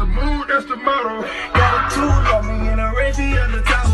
the mood, that's the motto. Got a tool on me and a Reggie on the top.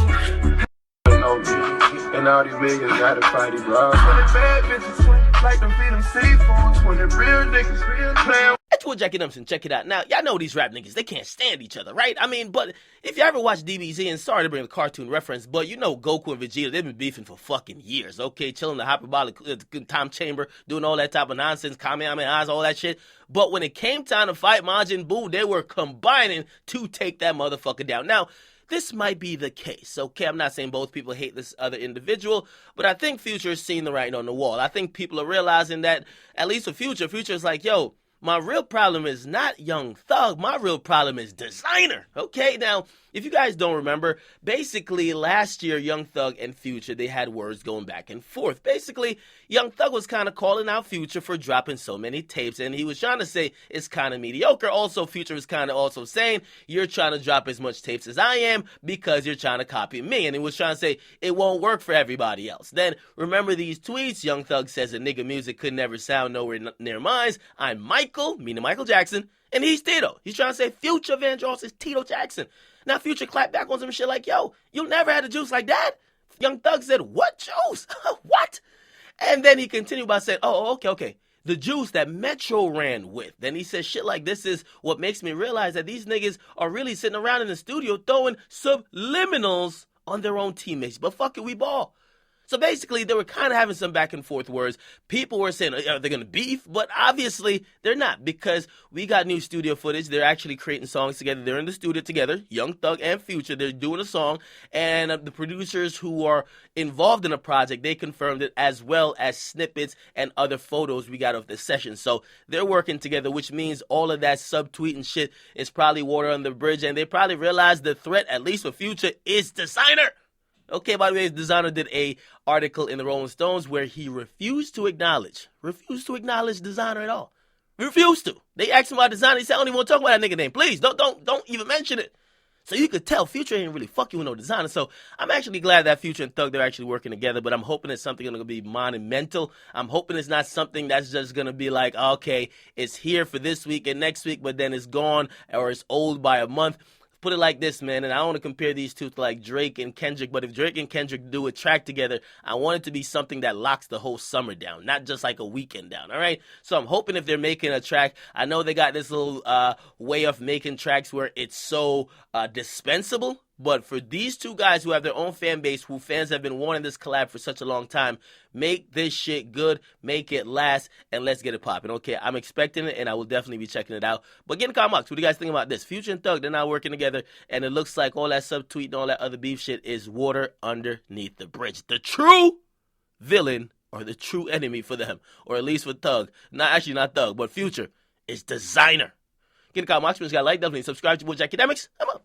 And all these niggas gotta fight it, bro. 20 bad bitches, 20 like them feed them seafood, 20 real niggas playing. That's what Jackie Dumpson, check it out. Now, y'all know these rap niggas, they can't stand each other, right? I mean, but if you ever watch DBZ, and sorry to bring a cartoon reference, but you know Goku and Vegeta, they've been beefing for fucking years, okay? Chilling in the hyperbolic time chamber, doing all that type of nonsense, Kamehamehas, all that shit. But when it came time to fight Majin Buu, they were combining to take that motherfucker down. Now, this might be the case, okay? I'm not saying both people hate this other individual, but I think Future is seeing the writing on the wall. I think people are realizing that, at least for Future is like, yo, my real problem is not Young Thug. My real problem is Designer. Okay, now, if you guys don't remember, basically last year, Young Thug and Future, they had words going back and forth. Basically, Young Thug was kind of calling out Future for dropping so many tapes, and he was trying to say it's kind of mediocre. Also, Future was kind of also saying, you're trying to drop as much tapes as I am because you're trying to copy me. And he was trying to say, it won't work for everybody else. Then, remember these tweets? Young Thug says that nigga music could never sound nowhere near mine. I'm Michael, meaning Michael Jackson, and he's Tito. He's trying to say Future Vandross is Tito Jackson. Now Future clapped back on some shit like, yo, you never had a juice like that? Young Thug said, what juice? What? And then he continued by saying, oh, okay. The juice that Metro ran with. Then he said shit like, this is what makes me realize that these niggas are really sitting around in the studio throwing subliminals on their own teammates. But fuck it, we ball. So basically, they were kind of having some back and forth words. People were saying, are they going to beef? But obviously, they're not, because we got new studio footage. They're actually creating songs together. They're in the studio together, Young Thug and Future. They're doing a song. And the producers who are involved in the project, they confirmed it, as well as snippets and other photos we got of the session. So they're working together, which means all of that subtweet and shit is probably water on the bridge. And they probably realized the threat, at least for Future, is Designer. Okay, by the way, Designer did a article in the Rolling Stones where he refused to acknowledge Designer at all. Refused to. They asked him about Designer. He said, I don't even want to talk about that nigga name. Please, don't even mention it. So you could tell Future ain't really fucking with no Designer. So I'm actually glad that Future and Thug, they're actually working together, but I'm hoping it's something going to be monumental. I'm hoping it's not something that's just going to be like, okay, it's here for this week and next week, but then it's gone or it's old by a month. Put it like this, man, and I don't want to compare these two to like Drake and Kendrick, but if Drake and Kendrick do a track together, I want it to be something that locks the whole summer down, not just like a weekend down, all right? So I'm hoping if they're making a track, I know they got this little way of making tracks where it's so dispensable, but for these two guys who have their own fan base, who fans have been wanting this collab for such a long time, make this shit good, make it last, and let's get it popping. Okay, I'm expecting it, and I will definitely be checking it out. But get in the comments, what do you guys think about this? Future and Thug, they're not working together, and it looks like all that subtweet and all that other beef shit is water underneath the bridge. The true villain, or the true enemy for them, or at least for Thug, not Thug, but Future, is Designer. Get in the comments, got a like, definitely subscribe to Akademiks. I'm up.